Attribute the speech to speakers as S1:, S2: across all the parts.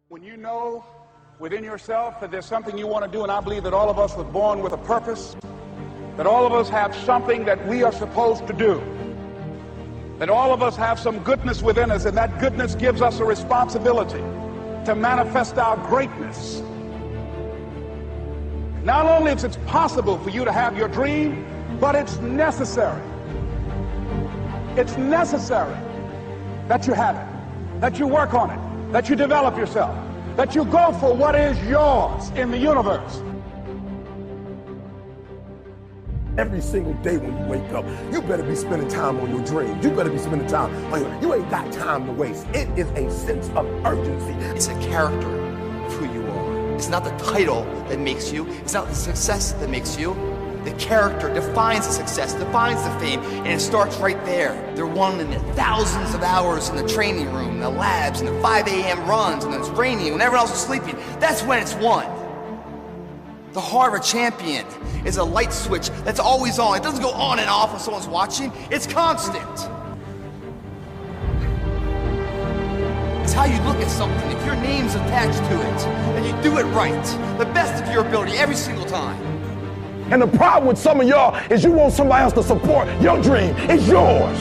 S1: When you know within yourself that there's something you want to do, and I believe that all of us were born with a purpose, that all of us have something that we are supposed to do, that all of us have some goodness within us, and that goodness gives us a responsibility to manifest our greatness. Not only is it possible for you to have your dream, but it's necessary. It's necessary that you have it, that you work on it, that you develop yourself, that you go for what is yours in the universe.
S2: Every single day when you wake up, you better be spending time on your dreams. You better be spending time on you ain't got time to waste. It is a sense of urgency.
S3: It's a character of who you are. It's not the title that makes you. It's not the success that makes you. The character defines the success, defines the fame, and it starts right there. They're won in the thousands of hours in the training room, the labs, and the 5 a.m. runs, and it's raining when everyone else is sleeping. That's when it's won. The heart of a champion is a light switch that's always on. It doesn't go on and off when someone's watching. It's constant. It's how you look at something. If your name's attached to it, and you do it right, the best of your ability every single time.
S2: And the problem with some of y'all is you want somebody else to support your dream. It's yours.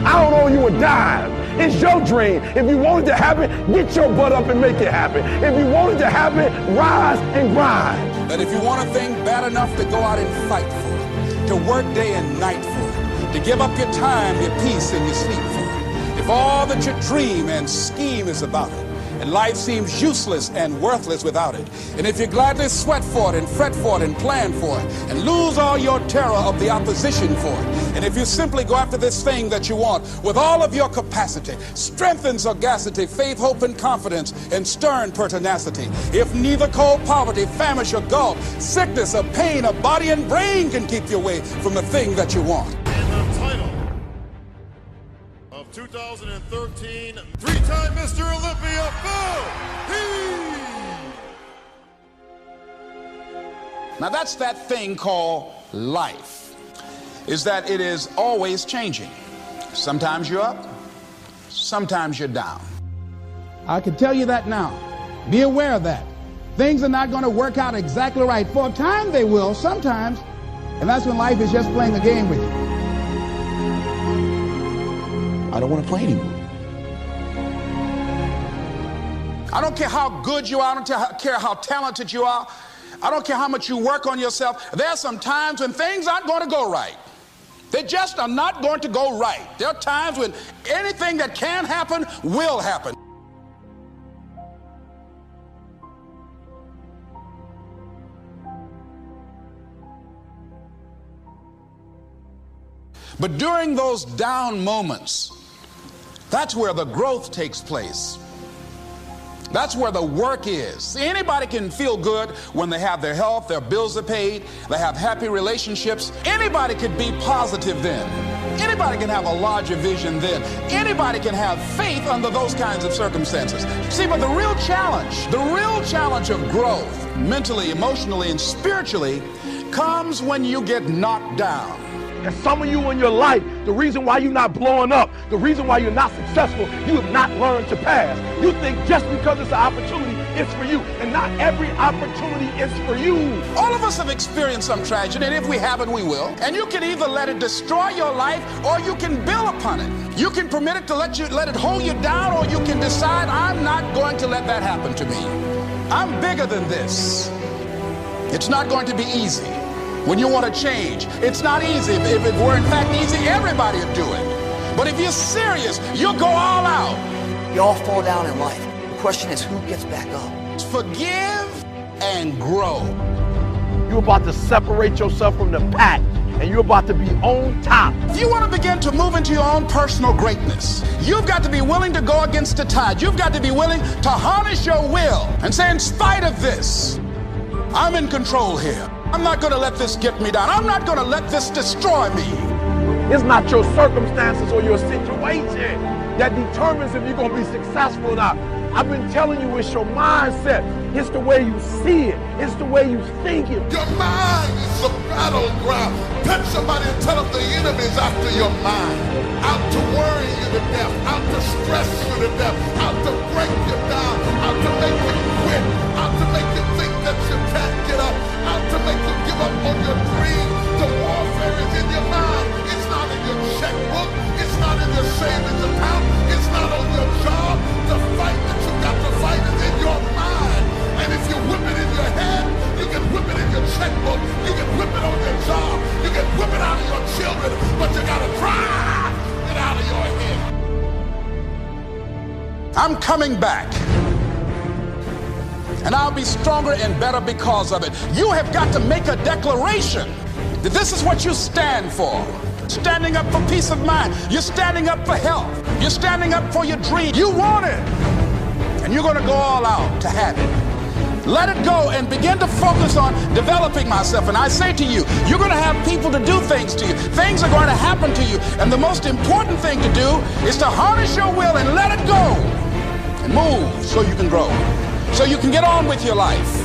S2: I don't owe you a dime. It's your dream. If you want it to happen, get your butt up and make it happen. If you want it to happen, rise and grind.
S1: But if you want a thing bad enough to go out and fight for it, to work day and night for it, to give up your time, your peace, and your sleep for it, if all that you dream and scheme is about it, and life seems useless and worthless without it, and if you gladly sweat for it and fret for it and plan for it and lose all your terror of the opposition for it, and if you simply go after this thing that you want with all of your capacity, strength and sagacity, faith, hope, and confidence, and stern pertinacity, if neither cold poverty, famish, or gulf, sickness or pain of body and brain can keep you away from the thing that you want.
S4: And the title of 2013, three-time Mr. Olympia, Phil Heath!
S1: Now that's that thing called life, is that it is always changing. Sometimes you're up, sometimes you're down. I can tell you that now. Be aware of that. Things are not going to work out exactly right. For a time they will, sometimes, and that's when life is just playing a game with you. I don't want to play anymore. I don't care how good you are. I don't care how talented you are. I don't care how much you work on yourself. There are some times when things aren't going to go right. They just are not going to go right. There are times when anything that can happen will happen. But during those down moments, that's where the growth takes place. That's where the work is. See, anybody can feel good when they have their health, their bills are paid, they have happy relationships. Anybody can be positive then. Anybody can have a larger vision then. Anybody can have faith under those kinds of circumstances. See, but the real challenge of growth, mentally, emotionally, and spiritually, comes when you get knocked down.
S2: And some of you in your life, the reason why you're not blowing up, the reason why you're not successful, you have not learned to pass. You think just because it's an opportunity, it's for you. And not every opportunity is for you.
S1: All of us have experienced some tragedy, and if we haven't, we will. And you can either let it destroy your life, or you can build upon it. You can permit it to let it hold you down, or you can decide, I'm not going to let that happen to me. I'm bigger than this. It's not going to be easy. When you want to change, it's not easy. If it were in fact easy, everybody would do it. But if you're serious, you'll go all out.
S3: We all fall down in life. The question is, who gets back up?
S1: Forgive and grow.
S2: You're about to separate yourself from the pack, and you're about to be on top.
S1: If you want to begin to move into your own personal greatness, you've got to be willing to go against the tide. You've got to be willing to harness your will and say, in spite of this, I'm in control here. I'm not going to let this get me down. I'm not going to let this destroy me.
S2: It's not your circumstances or your situation that determines if you're going to be successful or not. I've been telling you, it's your mindset. It's the way you see it. It's the way you think it.
S4: Your mind is the battleground. Touch somebody and tell them the enemy's after your mind. Out to worry you to death. Out to stress you to death. Out to break you down. Out to make you
S1: coming back. And I'll be stronger and better because of it. You have got to make a declaration that this is what you stand for. Standing up for peace of mind. You're standing up for health. You're standing up for your dream. You want it. And you're going to go all out to have it. Let it go and begin to focus on developing myself. And I say to you, you're going to have people to do things to you. Things are going to happen to you. And the most important thing to do is to harness your will and let it go. And move so you can grow. So you can get on with your life.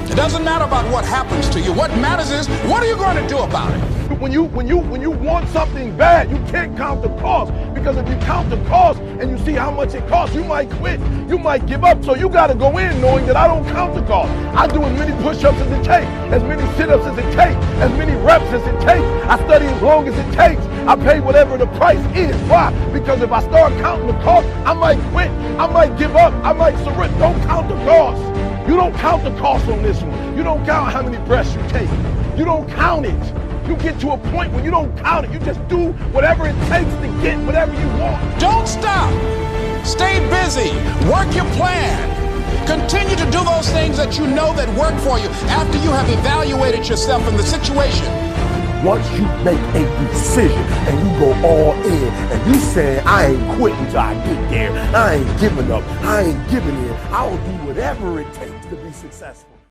S1: It doesn't matter about what happens to you. What matters is, what are you going to do about it?
S2: When you want something bad, you can't count the cost, because if you count the cost and you see how much it costs, you might quit, you might give up. So you got to go in knowing that I don't count the cost. I do as many push-ups as it takes, as many sit-ups as it takes, as many reps as it takes. I study as long as it takes. I pay whatever the price is. Why? Because if I start counting the cost, I might quit, I might give up, I might surrender. Don't count the cost. You don't count the cost on this one. You don't count how many breaths you take. You don't count it. You get to a point where you don't count it. You just do whatever it takes to get whatever you want.
S1: Don't stop. Stay busy. Work your plan. Continue to do those things that you know that work for you after you have evaluated yourself in the situation.
S2: Once you make a decision and you go all in and you say, I ain't quitting till I get there. I ain't giving up. I ain't giving in. I will do whatever it takes to be successful.